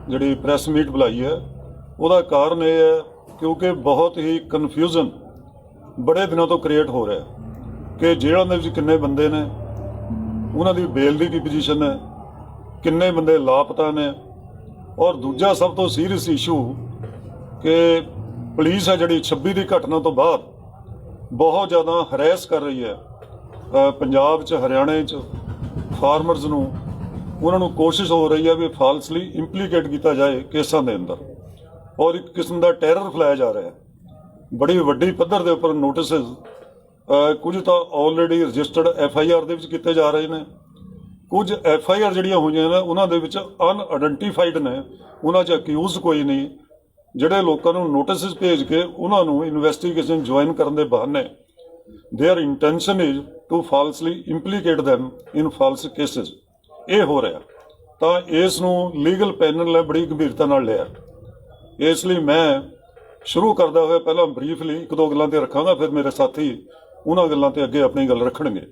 ਜਿਹੜੀ press meat ਬੁਲਾਈ ਹੈ ਉਹਦਾ ਕਾਰਨ ਇਹ ਹੈ ਕਿਉਂਕਿ ਬਹੁਤ ਹੀ ਕਨਫਿਊਜ਼ਨ ਬੜੇ ਦਿਨਾਂ ਤੋਂ ਕ੍ਰੀਏਟ ਹੋ ਰਿਹਾ ਕਿ ਜੇਲ੍ਹਾਂ ਦੇ ਵਿੱਚ ਕਿੰਨੇ ਬੰਦੇ ਨੇ, ਉਹਨਾਂ ਦੀ ਬੇਲ ਦੀ ਕੀ ਪੋਜੀਸ਼ਨ ਹੈ, ਕਿੰਨੇ ਬੰਦੇ ਲਾਪਤਾ ਨੇ, ਔਰ ਦੂਜਾ ਸਭ ਤੋਂ ਸੀਰੀਅਸ ਇਸ਼ੂ ਕਿ ਪੁਲਿਸ ਹੈ ਜਿਹੜੀ 26 ਦੀ ਘਟਨਾ ਤੋਂ ਬਾਅਦ ਬਹੁਤ ਜ਼ਿਆਦਾ ਹਰੈਸ ਕਰ ਰਹੀ ਹੈ ਪੰਜਾਬ 'ਚ, ਹਰਿਆਣੇ 'ਚ ਫਾਰਮਰਸ ਨੂੰ। ਉਹਨਾਂ ਨੂੰ ਕੋਸ਼ਿਸ਼ ਹੋ ਰਹੀ ਹੈ ਵੀ ਫਾਲਸਲੀ ਇੰਪਲੀਕੇਟ ਕੀਤਾ ਜਾਏ ਕੇਸਾਂ ਦੇ ਅੰਦਰ, ਔਰ ਇੱਕ ਕਿਸਮ ਦਾ ਟੈਰਰ ਫੈਲਾਇਆ ਜਾ ਰਿਹਾ ਹੈ। ਬੜੀ ਵੱਡੀ ਪੱਧਰ ਦੇ ਉੱਪਰ ਨੋਟਿਸਿਸ ਕੁਝ ਤਾਂ ਆਲਰੇਡੀ ਰਜਿਸਟਰਡ FIR ਦੇ ਵਿੱਚ ਕੀਤੇ ਜਾ ਰਹੇ ਨੇ, ਕੁਝ FIR ਜਿਹੜੀਆਂ ਹੋਈਆਂ ਨੇ ਉਹਨਾਂ ਦੇ ਵਿੱਚ ਅਨਆਇਡੈਂਟੀਫਾਈਡ ਨੇ, ਉਹਨਾਂ 'ਚ ਅਕਿਊਜ਼ ਕੋਈ ਨਹੀਂ। ਜਿਹੜੇ ਲੋਕਾਂ ਨੂੰ ਨੋਟਿਸਿਸ ਭੇਜ ਕੇ ਉਹਨਾਂ ਨੂੰ ਇਨਵੈਸਟੀਗੇਸ਼ਨ ਜੁਆਇਨ ਕਰਨ ਦੇ ਬਹਾਨੇ there intention is to falsely implicate them in false cases, ये हो रहा। तो इस लीगल पैनल ने बड़ी गंभीरता नाल लिया। इसलिए मैं शुरू करदा होया पहला ब्रीफली एक दो गल्लां ते रखांगा, फिर मेरे साथी उन्हां गल्लां ते अगे अपनी गल रखणगे।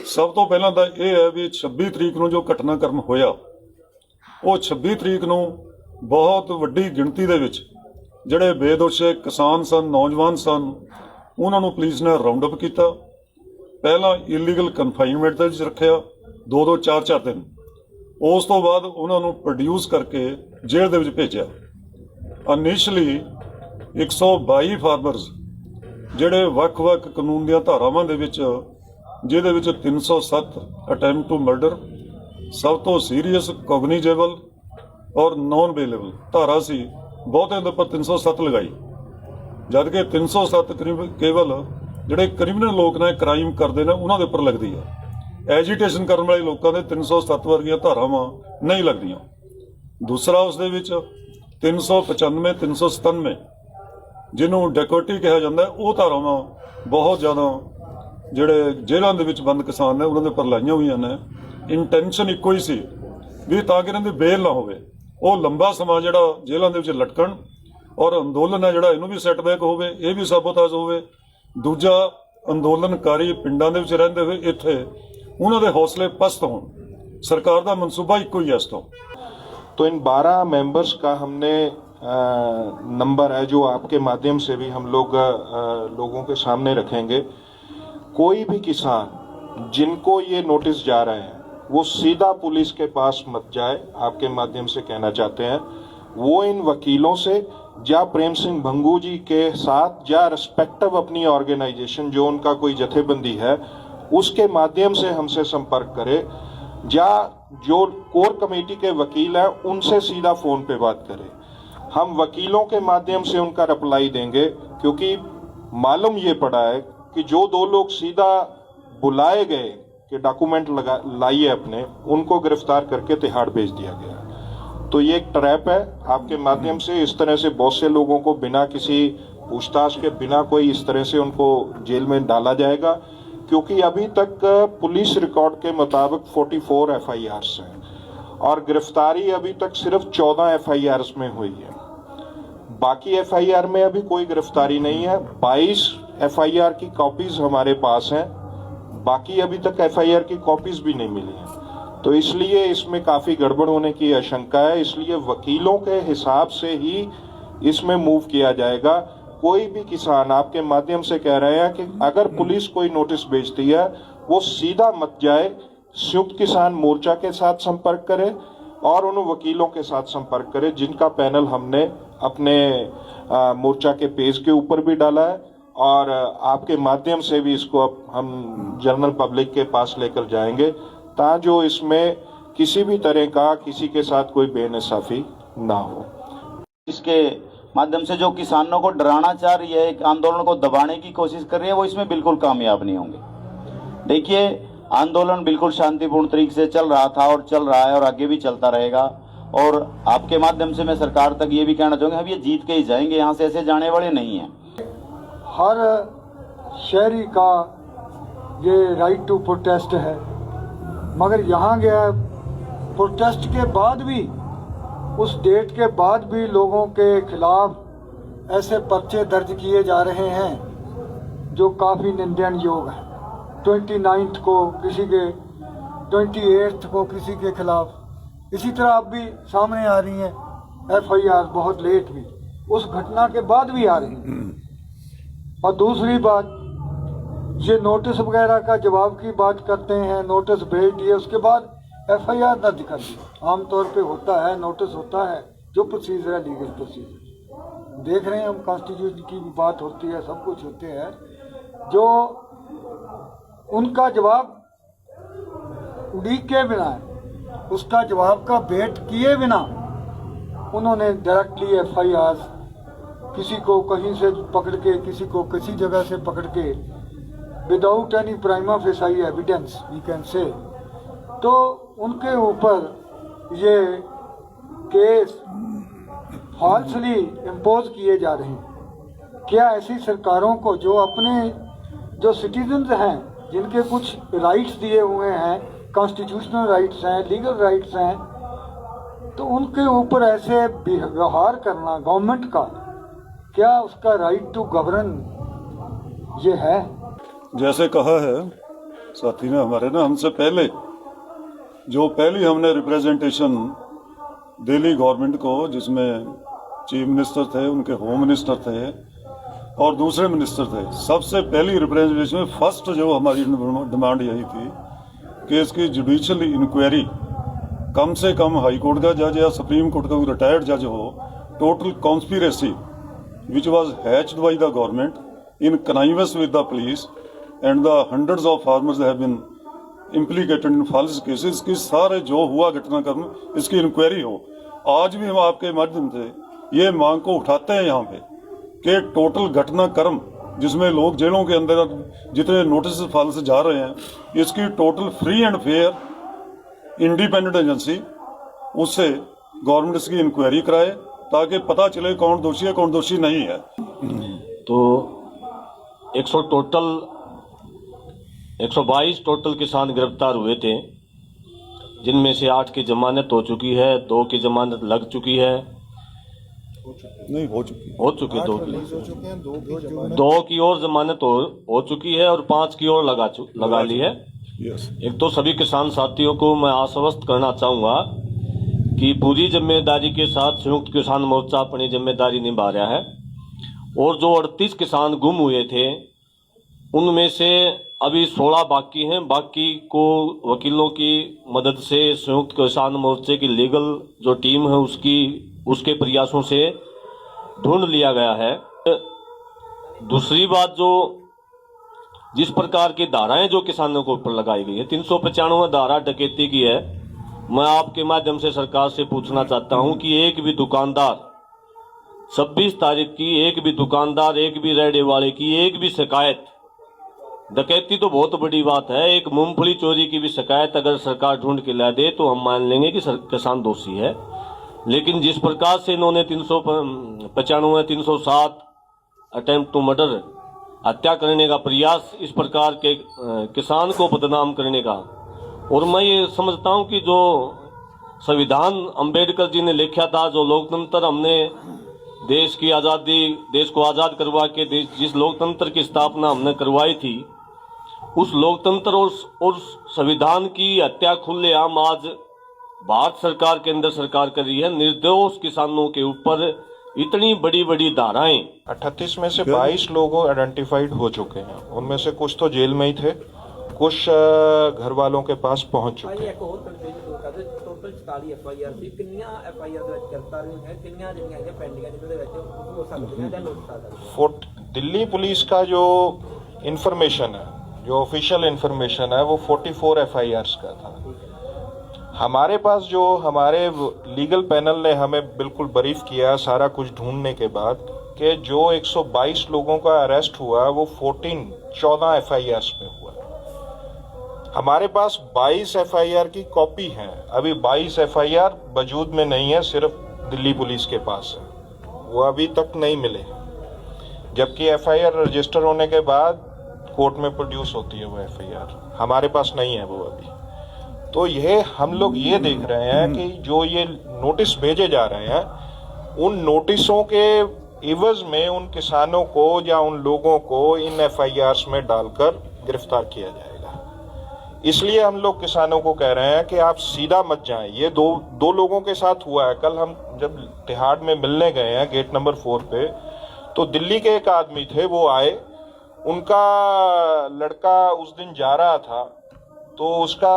सब तो पहला तो यह है भी 26 तरीक को जो घटनाक्रम होया वो 26 तरीक को बहुत वड्डी गिणती दे विच जिहड़े बेदोशे किसान सन, नौजवान सन, उन्होंने पुलिस ने राउंड अप किया। पहला इलीगल कन्फाइनमेंट रखा 2-2 4-4 दिन, उस तो बाद उन्होंने प्रोड्यूस करके जेल दे विच भेजा। इनिशली 122 फार्मरस जिहड़े वख-वख कानून दी धारावां दे विच, जिहदे विच 307 अटैम्प्ट टू मर्डर सब तो सीरीयस, कॉग्निजेबल और नॉन बेलेबल धारा सी, बहुते दे उपर 307 लगाई, जबकि 307 केवल ਜਿਹੜੇ ਕ੍ਰਿਮੀਨਲ ਲੋਕ ਨੇ, ਕ੍ਰਾਈਮ ਕਰਦੇ ਨੇ, ਉਹਨਾਂ ਦੇ ਉੱਪਰ ਲੱਗਦੀ ਹੈ। ਐਜੀਟੇਸ਼ਨ ਕਰਨ ਵਾਲੇ ਲੋਕਾਂ ਦੇ 307 ਵਰਗੀਆਂ ਧਾਰਾਵਾਂ ਨਹੀਂ ਲੱਗਦੀਆਂ। ਦੂਸਰਾ ਉਸ ਦੇ ਵਿੱਚ 395 397 ਜਿਹਨੂੰ ਡੈਕੋਟੀ ਕਿਹਾ ਜਾਂਦਾ, ਉਹ ਧਾਰਾਵਾਂ ਬਹੁਤ ਜ਼ਿਆਦਾ ਜਿਹੜੇ ਜੇਲ੍ਹਾਂ ਦੇ ਵਿੱਚ ਬੰਦ ਕਿਸਾਨ ਨੇ ਉਹਨਾਂ ਦੇ ਉੱਪਰ ਲਾਈਆਂ ਹੋਈਆਂ ਨੇ। ਇੰਟੈਂਸ਼ਨ ਇੱਕੋ ਹੀ ਸੀ ਵੀ ਤਾਂ ਕਿ ਇਹਨਾਂ ਦੀ ਬੇਲ ਨਾ ਹੋਵੇ, ਉਹ ਲੰਬਾ ਸਮਾਂ ਜਿਹੜਾ ਜੇਲ੍ਹਾਂ ਦੇ ਵਿੱਚ ਲਟਕਣ, और अंदोलन है जोड़ा इनू भी सैटबैक होवे, ये भी साबोताज होवे। दूजा अंदोलनकारी पिंडां दे विच रहिंदे होए इत्थे उन्हां दे हौसले पस्त होण। सरकार दा मनसूबा इक्को ही है इस तो इन 12 मेंबर्स का हमने नंबर है जो आपके माध्यम से भी हम लोग लोगों के सामने रखेंगे। कोई भी किसान जिनको ये नोटिस जा रहे हैं वो सीधा पुलिस के पास मत जाए, आपके माध्यम से कहना चाहते हैं। वो इन वकीलों से या प्रेम सिंह भंगू जी के साथ या रिस्पेक्टिव अपनी ऑर्गेनाइजेशन जो उनका कोई जथेबंदी है उसके माध्यम से हमसे संपर्क करे, या जो कोर कमेटी के वकील हैं उनसे सीधा फ़ोन पे बात करे। हम वकीलों के माध्यम से उनका रिप्लाई देंगे, क्योंकि मालूम ये पड़ा है कि जो 2 लोग सीधा बुलाए गए कि डॉक्यूमेंट लाइए अपने, उनको गिरफ्तार करके तिहाड़ भेज दिया गया। तो ये एक ट्रैप है। आपके माध्यम से इस तरह से बहुत से लोगों को बिना किसी पूछताछ के, बिना कोई इस तरह से उनको जेल में डाला जाएगा, क्योंकि अभी तक पुलिस रिकॉर्ड के मुताबिक 44 FIRs हैं और गिरफ्तारी अभी तक सिर्फ 14 FIRs में हुई है। बाकी FIR में अभी कोई गिरफ्तारी नहीं है। 22 FIR की कॉपीज हमारे पास हैं, बाकी अभी तक FIR की कॉपीज भी नहीं मिली हैं। तो इसलिए इसमें काफ़ी गड़बड़ होने की आशंका है। इसलिए वकीलों के हिसाब से ही इसमें मूव किया जाएगा। कोई भी किसान आपके माध्यम से कह रहे हैं कि अगर पुलिस कोई नोटिस भेजती है वो सीधा मत जाए, संयुक्त किसान मोर्चा के साथ संपर्क करे और उन वकीलों के साथ संपर्क करे जिनका पैनल हमने अपने मोर्चा के पेज के ऊपर भी डाला है, और आपके माध्यम से भी इसको हम जनरल पब्लिक के पास लेकर जाएंगे, ताकि जो इसमें किसी भी तरह का किसी के साथ कोई बेइंसाफी ना हो। इसके माध्यम से जो किसानों को डराना चाह रही है, एक आंदोलन को दबाने की कोशिश कर रही है, वो इसमें बिल्कुल कामयाब नहीं होंगे। देखिए, आंदोलन बिल्कुल शांतिपूर्ण तरीके से चल रहा था और चल रहा है और आगे भी चलता रहेगा। और आपके माध्यम से मैं सरकार तक ये भी कहना चाहूँगा, हम ये जीत के ही जाएंगे, यहाँ से ऐसे जाने वाले नहीं हैं। हर शहरी का ये राइट टू प्रोटेस्ट है, मगर यहाँ गया प्रोटेस्ट के बाद भी, उस डेट के बाद भी लोगों के खिलाफ ऐसे पर्चे दर्ज किए जा रहे हैं जो काफ़ी निंदनीय योग है। 29 को किसी के, 28 को किसी के खिलाफ, इसी तरह अब भी सामने आ रही हैं। FIR बहुत लेट हुई, उस घटना के बाद भी आ रही हैं। और दूसरी बात, ये नोटिस वगैरह का जवाब की बात करते हैं, नोटिस भेज दिए उसके बाद FIR दर्ज कर दी। आमतौर पे होता है, नोटिस होता है, जो प्रोसीजर है लीगल प्रोसीजर देख रहे हैं हम, कॉन्स्टिट्यूशन की भी बात होती है, सब कुछ होते हैं, जो उनका जवाब उड़ीक के बिना है, उसका जवाब का वेट किए बिना उन्होंने डायरेक्टली FIR किसी को कहीं से पकड़ के, किसी को किसी जगह से पकड़ के, without any prima facie evidence we can say, तो उनके ऊपर ये केस फॉल्सली इम्पोज किए जा रहे हैं। क्या ऐसी सरकारों को जो सिटीजन्स हैं, जिनके कुछ राइट्स दिए हुए हैं, कॉन्स्टिट्यूशनल राइट्स हैं, लीगल राइट्स हैं, तो उनके ऊपर ऐसे व्यवहार करना गवर्नमेंट का, क्या उसका राइट टू गवर्न ये है? जैसे कहा है साथी ने हमारे ना, हमसे पहले जो पहली हमने रिप्रेजेंटेशन दिल्ली गवर्नमेंट को, जिसमें चीफ मिनिस्टर थे, उनके होम मिनिस्टर थे और दूसरे मिनिस्टर थे, सबसे पहली रिप्रेजेंटेशन में फर्स्ट जो हमारी डिमांड यही थी कि इसकी जुडिशियल इंक्वायरी, कम से कम हाई कोर्ट का जज या सुप्रीम कोर्ट का कोई रिटायर्ड जज हो, total conspiracy which was hatched by the government in connivance with the police and the hundreds of farmers have been implicated in false cases, की सारे जो हुआ घटनाक्रम इसकी इंक्वायरी हो। आज भी हम आपके माध्यम से ये मांग को उठाते हैं यहाँ पे कि टोटल घटनाक्रम जिसमें लोग जेलों के अंदर जितने नोटिस फॉल्स जा रहे हैं, इसकी total free and fair independent agency, उससे गवर्नमेंट इसकी इंक्वायरी कराए ताकि पता चले कौन दोषी है कौन दोषी नहीं है। तो 122 टोटल किसान गिरफ्तार हुए थे, जिनमें से 8 की जमानत हो चुकी है, 2 की जमानत लग चुकी है, नहीं हो चुकी 2 की और जमानत हो चुकी है और 5 की और लगा ली है। एक तो सभी किसान साथियों को मैं आश्वस्त करना चाहूंगा कि पूरी जिम्मेदारी के साथ संयुक्त किसान मोर्चा अपनी जिम्मेदारी निभा रहा है, और जो 38 किसान गुम हुए थे उनमें से अभी 16 बाकी हैं। बाकी को वकीलों की मदद से संयुक्त किसान मोर्चे की लीगल जो टीम है उसके प्रयासों से ढूंढ लिया गया है। दूसरी बात, जो जिस प्रकार की धाराएं जो किसानों के ऊपर लगाई गई है, 395 धारा डकैती की है, मैं आपके माध्यम से सरकार से पूछना चाहता हूं कि एक भी दुकानदार 26 तारीख की, एक भी दुकानदार, एक भी रेहड़ी वाले की एक भी शिकायत, डकैती तो बहुत बड़ी बात है, एक मूंगफली चोरी की भी शिकायत अगर सरकार ढूंढ के ला दे तो हम मान लेंगे कि किसान दोषी है। लेकिन जिस प्रकार से इन्होंने 395, 307 अटेम्प्ट टू मर्डर, हत्या करने का प्रयास, इस प्रकार के किसान को बदनाम करने का, और मैं ये समझता हूं कि जो संविधान अंबेडकर जी ने लिखा था, जो लोकतंत्र हमने देश की आज़ादी, देश को आज़ाद करवा के जिस लोकतंत्र की स्थापना हमने करवाई थी, उस लोकतंत्र और संविधान की हत्या खुलेआम आज भारत सरकार, केंद्र सरकार कर रही है। निर्दोष किसानों के ऊपर इतनी बड़ी बड़ी धाराएं, 38 में से 22 लोग आइडेंटिफाइड हो चुके हैं, उनमें से कुछ तो जेल में ही थे, कुछ घर वालों के पास पहुंच चुके हैं। टोटल 44 FIR ਸੀ, ਕਿੰਨੀਆਂ FIR ਦੇ ਵਿੱਚ ਗ੍ਰਿਫਤਾਰ ਹੋਏ हैं, ਕਿੰਨੀਆਂ ਜਿਹੜੀਆਂ ਹੈਗੀਆਂ ਪੈਂਡਿੰਗ ਜਿਹਦੇ ਵਿੱਚ ਹੋ ਸਕਦੀਆਂ ਜਾਂ ਨੋਟਿਸ ਆ ਸਕਦੇ। दिल्ली पुलिस का जो इंफॉर्मेशन है, जो ऑफिशियल इंफॉर्मेशन है, वो 44 FIRs का था। हमारे पास जो हमारे लीगल पैनल ने हमें बिल्कुल ब्रीफ किया सारा कुछ ढूंढने के बाद, कि जो 122 लोगों का अरेस्ट हुआ वो 14 FIRs में हुआ। हमारे पास 22 FIR की कॉपी है, अभी 22 FIR वजूद में नहीं है, सिर्फ दिल्ली पुलिस के पास है, वो अभी तक नहीं मिले, जबकि FIR रजिस्टर होने के बाद कोर्ट में प्रोड्यूस होती है वो FIR, हमारे पास नहीं है वो अभी। तो यह हम लोग ये देख रहे हैं कि जो ये नोटिस भेजे जा रहे हैं, उन नोटिसों के एवज में उन किसानों को या उन लोगों को इन FIRs में डालकर गिरफ्तार किया जाएगा। इसलिए हम लोग किसानों को कह रहे हैं कि आप सीधा मत जाएं। ये दो लोगों के साथ हुआ है। कल हम जब तिहाड़ में मिलने गए हैं गेट नंबर 4 पे, तो दिल्ली के एक आदमी थे, वो आए, उनका लड़का उस दिन जा रहा था, तो उसका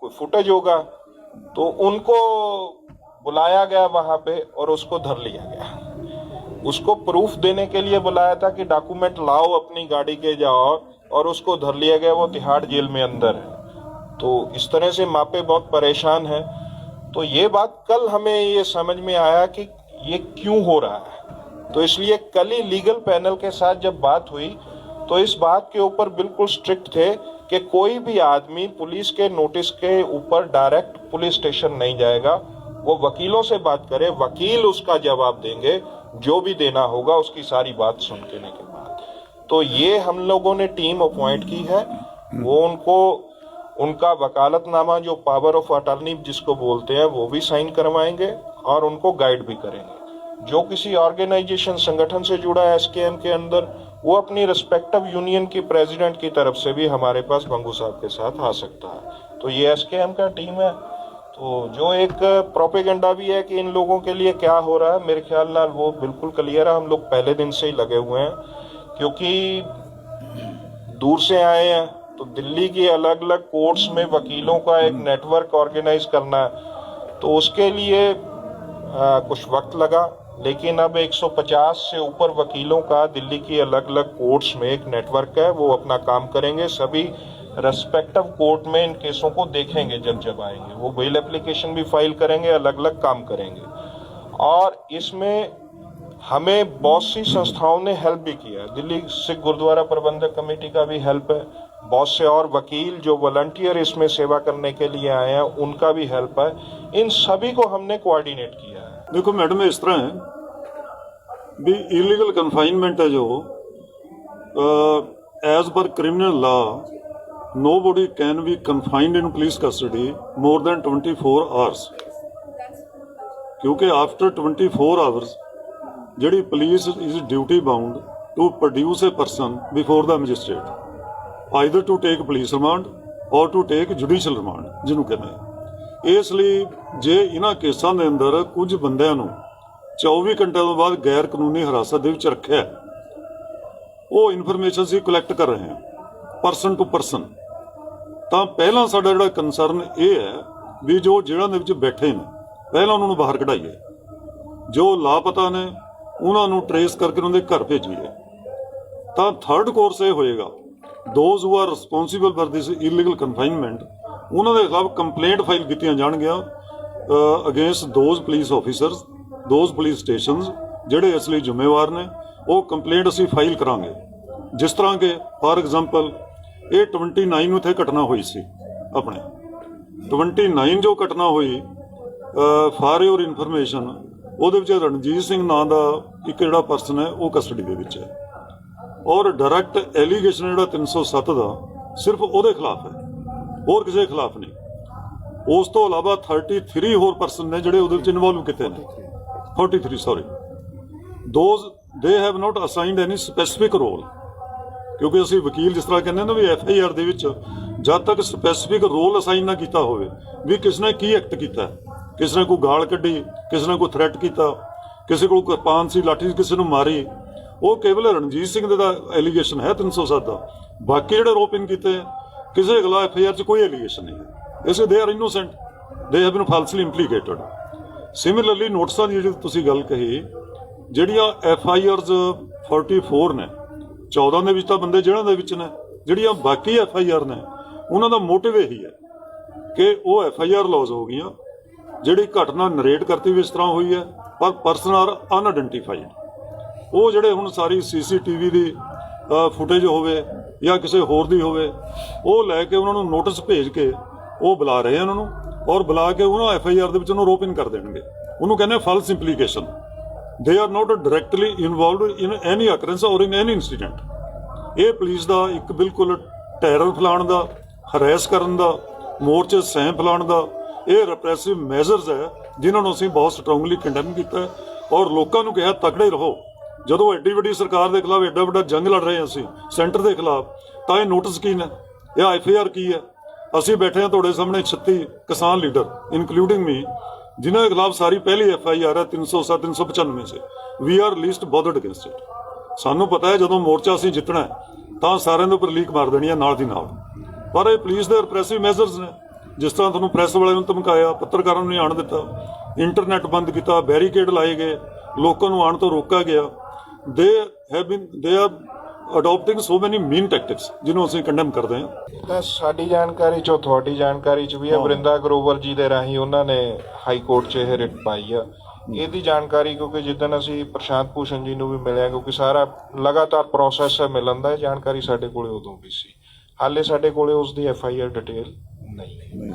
कोई फुटेज होगा, तो उनको बुलाया गया वहां पे और उसको धर लिया गया। उसको प्रूफ देने के लिए बुलाया था कि डॉक्यूमेंट लाओ अपनी गाड़ी के, जाओ, और उसको धर लिया गया। वो तिहाड़ जेल में अंदर है। तो इस तरह से मापे बहुत परेशान है। तो ये बात कल हमें ये समझ में आया कि ये क्यों हो रहा है। तो इसलिए कल ही लीगल पैनल के साथ जब बात हुई तो इस बात के ऊपर बिल्कुल स्ट्रिक्ट थे कि कोई भी आदमी पुलिस के नोटिस के ऊपर डायरेक्ट पुलिस स्टेशन नहीं जाएगा। वो वकीलों से बात करे, वकील उसका जवाब देंगे, जो भी देना होगा उसकी सारी बात सुन लेने के बाद। तो ये हम लोगों ने टीम अपॉइंट की है। वो उनका वकालतनामा जो पावर ऑफ अटॉर्नी जिसको बोलते हैं वो भी साइन करवाएंगे और उनको गाइड भी करेंगे। जो किसी ऑर्गेनाइजेशन संगठन से जुड़ा है एसकेएम के अंदर, वो अपनी रिस्पेक्टिव यूनियन की प्रेसिडेंट की तरफ से भी हमारे पास मंगू साहब के साथ आ सकता है। तो ये एसकेएम का टीम है। तो जो एक प्रोपेगेंडा भी है कि इन लोगों के लिए क्या हो रहा है, मेरे ख्याल में वो बिल्कुल क्लियर है। हम लोग पहले दिन से ही लगे हुए हैं, क्योंकि दूर से आए हैं। तो दिल्ली की अलग अलग कोर्ट्स में वकीलों का एक नेटवर्क ऑर्गेनाइज करना है, तो उसके लिए कुछ वक्त लगा। लेकिन अब 150 से ऊपर वकीलों का दिल्ली की अलग अलग कोर्ट्स में एक नेटवर्क है। वो अपना काम करेंगे, सभी रेस्पेक्टिव कोर्ट में इन केसों को देखेंगे। जब आएंगे वो बेल एप्लीकेशन भी फाइल करेंगे, अलग अलग काम करेंगे। और इसमें हमें बहुत सी संस्थाओं ने हेल्प भी किया। दिल्ली सिख गुरुद्वारा प्रबंधक कमेटी का भी हेल्प है, बहुत से और वकील जो वॉलंटियर इसमें सेवा करने के लिए आए हैं उनका भी हेल्प है। इन सभी को हमने कोऑर्डिनेट किया है। देखो मैडम, इस तरह है भी इलीगल कन्फाइनमेंट है जो as per criminal law nobody can be confined in police custody more than 24 hours, क्योंकि आफ्टर 24 आवर्स ਜਿਹੜੀ police is duty bound to produce a person before the magistrate either to take police remand or to take judicial remand ਜਿਹਨੂੰ ਕਹਿੰਦੇ ਆ। ਇਸ ਲਈ ਜੇ ਇਹਨਾਂ ਕੇਸਾਂ ਦੇ ਅੰਦਰ ਕੁਝ ਬੰਦਿਆਂ ਨੂੰ 24 ਘੰਟਿਆਂ ਤੋਂ ਬਾਅਦ ਗੈਰ ਕਾਨੂੰਨੀ ਹਿਰਾਸਤ ਦੇ ਵਿੱਚ ਰੱਖਿਆ, ਉਹ ਇਨਫੋਰਮੇਸ਼ਨ ਅਸੀਂ ਕਲੈਕਟ ਕਰ ਰਹੇ ਹਾਂ ਪਰਸਨ ਟੂ ਪਰਸਨ। ਤਾਂ ਪਹਿਲਾਂ ਸਾਡਾ ਜਿਹੜਾ ਕੰਸਰਨ ਇਹ ਹੈ ਵੀ ਜੋ ਜੇਲ੍ਹਾਂ ਦੇ ਵਿੱਚ ਬੈਠੇ ਨੇ ਪਹਿਲਾਂ ਉਹਨਾਂ ਨੂੰ ਬਾਹਰ ਕਢਾਈਏ, ਜੋ ਲਾਪਤਾ ਨੇ ਉਹਨਾਂ ਨੂੰ ਟਰੇਸ ਕਰਕੇ ਉਹਨਾਂ ਦੇ ਘਰ ਭੇਜੀਏ। ਤਾਂ ਥਰਡ ਕੋਰਸ ਇਹ ਹੋਏਗਾ, those who are responsible for this illegal confinement, ਉਹਨਾਂ ਦੇ ਖਿਲਾਫ ਕੰਪਲੇਂਟ ਫਾਈਲ ਕੀਤੀਆਂ ਜਾਣਗੀਆਂ against those police officers, those police stations ਜਿਹੜੇ ਇਸ ਲਈ ਜ਼ਿੰਮੇਵਾਰ ਨੇ। ਉਹ ਕੰਪਲੇਂਟ ਅਸੀਂ ਫਾਈਲ ਕਰਾਂਗੇ। ਜਿਸ ਤਰ੍ਹਾਂ ਕਿ ਫਾਰ ਐਗਜ਼ਾਮਪਲ ਇਹ 29 ਨੂੰ ਇੱਥੇ ਘਟਨਾ ਹੋਈ ਸੀ, ਆਪਣੇ 29 ਜੋ ਘਟਨਾ ਹੋਈ, ਫਾਰ ਯੋਰ ਇਨਫੋਰਮੇਸ਼ਨ, ਉਹਦੇ ਵਿੱਚ ਰਣਜੀਤ ਸਿੰਘ ਨਾਂ ਦਾ ਇੱਕ ਜਿਹੜਾ ਪਰਸਨ ਹੈ ਉਹ ਕਸਟਡੀ ਦੇ ਵਿੱਚ ਹੈ। ਔਰ ਡਾਇਰੈਕਟ ਐਲੀਗੇਸ਼ਨ ਜਿਹੜਾ 307 ਦਾ ਸਿਰਫ ਉਹਦੇ ਖਿਲਾਫ ਹੈ, ਹੋਰ ਕਿਸੇ ਖਿਲਾਫ ਨਹੀਂ। ਉਸ ਤੋਂ ਇਲਾਵਾ 33 ਹੋਰ ਪਰਸਨ ਨੇ ਜਿਹੜੇ ਉਹਦੇ ਵਿੱਚ ਇਨਵੋਲਵ ਕੀਤੇ ਨੇ। 43 sorry, those they have not assigned any specific role, ਕਿਉਂਕਿ ਅਸੀਂ ਵਕੀਲ ਜਿਸ ਤਰ੍ਹਾਂ ਕਹਿੰਦੇ ਨਾ ਵੀ FIR ਦੇ ਵਿੱਚ ਜਦ ਤੱਕ ਸਪੈਸੀਫਿਕ ਰੋਲ ਅਸਾਈਨ ਨਾ ਕੀਤਾ ਹੋਵੇ ਵੀ ਕਿਸ ਨੇ ਕੀ ਐਕਟ ਕੀਤਾ, किसी ने कोई गाल कढ़ी, किसी ने कोई थ्रैट किया, किसी को किरपान सी लाठी किसी ने मारी, वो केवल रणजीत सिंह का एलीगेशन है 307 का। बाकी जो आरोप इन किए किसी के खिलाफ FIR च कोई एलीगेशन नहीं है। इसे they are innocent, they have been falsely implicated. Similarly नोटिसां की जी तुसीं गल कही, ਜਿਹੜੀਆਂ FIRs 44 ਨੇ, 14 ਦੇ ਵਿੱਚ ਤਾਂ ਬੰਦੇ ਜੇਲ੍ਹਾਂ ਦੇ ਵਿੱਚ ਨੇ, ਜਿਹੜੀਆਂ ਬਾਕੀ FIR ਨੇ ਉਹਨਾਂ ਦਾ ਮੋਟਿਵ ਇਹੀ ਹੈ ਕਿ ਉਹ FIR ਲੌਜ਼ ਹੋ ਗਈਆਂ, ਜਿਹੜੀ ਘਟਨਾ ਨਰੇਟ ਕਰਤੀ ਵੀ ਇਸ ਤਰ੍ਹਾਂ ਹੋਈ ਹੈ ਪਰ ਪਰਸਨ ਆਰ ਅਨਆਇਡੈਂਟੀਫਾਈਡ। ਉਹ ਜਿਹੜੇ ਹੁਣ ਸਾਰੀ CCTV ਦੀ ਫੁਟੇਜ ਹੋਵੇ ਜਾਂ ਕਿਸੇ ਹੋਰ ਦੀ ਹੋਵੇ, ਉਹ ਲੈ ਕੇ ਉਹਨਾਂ ਨੂੰ ਨੋਟਿਸ ਭੇਜ ਕੇ ਉਹ ਬੁਲਾ ਰਹੇ ਆ ਉਹਨਾਂ ਨੂੰ, ਔਰ ਬੁਲਾ ਕੇ ਉਹਨਾਂ FIR ਦੇ ਵਿੱਚ ਉਹਨੂੰ ਰੋਪ ਇਨ ਕਰ ਦੇਣਗੇ। ਉਹਨੂੰ ਕਹਿੰਦੇ false implication. They are not directly involved in any occurrence ਔਰ ਇਨ ਐਨੀ ਇੰਸੀਡੈਂਟ। ਇਹ ਪੁਲਿਸ ਦਾ ਇੱਕ ਬਿਲਕੁਲ ਟੈਰਰ ਫੈਲਾਉਣ ਦਾ, ਹਰੈਸ ਕਰਨ ਦਾ, ਮੋਰਚੇ ਸਹਿਮ ਫੈਲਾਉਣ ਦਾ ਇਹ ਰਿਪਰੈਸਿਵ ਮੈਜ਼ਰਸ ਹੈ ਜਿਨ੍ਹਾਂ ਨੂੰ ਅਸੀਂ ਬਹੁਤ ਸਟਰੋਂਗਲੀ ਕੰਡੈਮ ਕੀਤਾ ਔਰ ਲੋਕਾਂ ਨੂੰ ਕਿਹਾ ਤਕੜੇ ਰਹੋ। ਜਦੋਂ ਐਡੀ ਵੱਡੀ ਸਰਕਾਰ ਦੇ ਖਿਲਾਫ ਐਡਾ ਵੱਡਾ ਜੰਗ ਲੜ ਰਹੇ ਹਾਂ ਅਸੀਂ ਸੈਂਟਰ ਦੇ ਖਿਲਾਫ, ਤਾਂ ਇਹ ਨੋਟਿਸ ਕੀ ਨੇ, ਇਹ FIR ਕੀ ਹੈ, ਅਸੀਂ ਬੈਠੇ ਹਾਂ ਤੁਹਾਡੇ ਸਾਹਮਣੇ 36 ਕਿਸਾਨ ਲੀਡਰ ਇਨਕਲੂਡਿੰਗ ਮੀ, ਜਿਨ੍ਹਾਂ ਦੇ ਖਿਲਾਫ ਸਾਰੀ ਪਹਿਲੀ FIR ਹੈ 307 395 ਸੇ। We are least bothered against it. ਸਾਨੂੰ ਪਤਾ ਹੈ ਜਦੋਂ ਮੋਰਚਾ ਅਸੀਂ ਜਿੱਤਣਾ ਹੈ ਤਾਂ ਸਾਰਿਆਂ ਦੇ ਉੱਪਰ ਲੀਕ ਮਾਰ ਦੇਣੀ ਹੈ ਨਾਲ ਦੀ ਨਾਲ, ਪਰ ਇਹ ਪੁਲਿਸ ਦੇ ਰਿਪਰੈਸਿਵ ਮੈਜ਼ਰਸ ਨੇ। ਜਿਸ ਤਰ੍ਹਾਂ ਤੁਹਾਨੂੰ ਪ੍ਰੈਸ ਵਾਲਿਆਂ ਨੂੰ ਧਮਕਾਇਆ, ਪੱਤਰਕਾਰਾਂ ਨੂੰ ਨਹੀਂ ਆਉਣ ਦਿੱਤਾ, ਇੰਟਰਨੈਟ ਬੰਦ ਕੀਤਾ, ਬੈਰੀਕੇਡ ਲਾਏ ਗਏ, ਲੋਕਾਂ ਨੂੰ ਆਉਣ ਤੋਂ ਰੋਕਿਆ ਗਿਆ। ਦੇ ਆਰ ਅਡਾਪਟਿੰਗ ਸੋ ਮੈਨੀ ਮੀਨ ਟੈਕਟਿਕਸ, ਜਿਹਨੂੰ ਅਸੀਂ ਕੰਡੈਮ ਕਰਦੇ ਹਾਂ। ਤਾਂ ਸਾਡੀ ਜਾਣਕਾਰੀ 'ਚ, ਤੁਹਾਡੀ ਜਾਣਕਾਰੀ 'ਚ ਵੀ ਹੈ, ਵਰਿੰਦਾ ਗਰੋਵਰ ਜੀ ਦੇ ਰਾਹੀਂ ਉਹਨਾਂ ਨੇ ਹਾਈ ਕੋਰਟ 'ਚ ਇਹ ਰਿਟ ਪਾਈ ਆ। ਇਹਦੀ ਜਾਣਕਾਰੀ ਕਿਉਂਕਿ ਜਿੱਦਣ ਅਸੀਂ ਪ੍ਰਸ਼ਾਂਤ ਭੂਸ਼ਣ ਜੀ ਨੂੰ ਵੀ ਮਿਲਿਆ, ਕਿਉਂਕਿ ਸਾਰਾ ਲਗਾਤਾਰ ਪ੍ਰੋਸੈਸ ਹੈ ਮਿਲਣ ਦਾ, ਇਹ ਜਾਣਕਾਰੀ ਸਾਡੇ ਕੋਲੇ ਉਦੋਂ ਵੀ ਸੀ। ਹਾਲੇ ਸਾਡੇ ਕੋਲੇ ਉਸ ਦੀ FIR ਡਿਟੇਲ ਨਹੀਂ।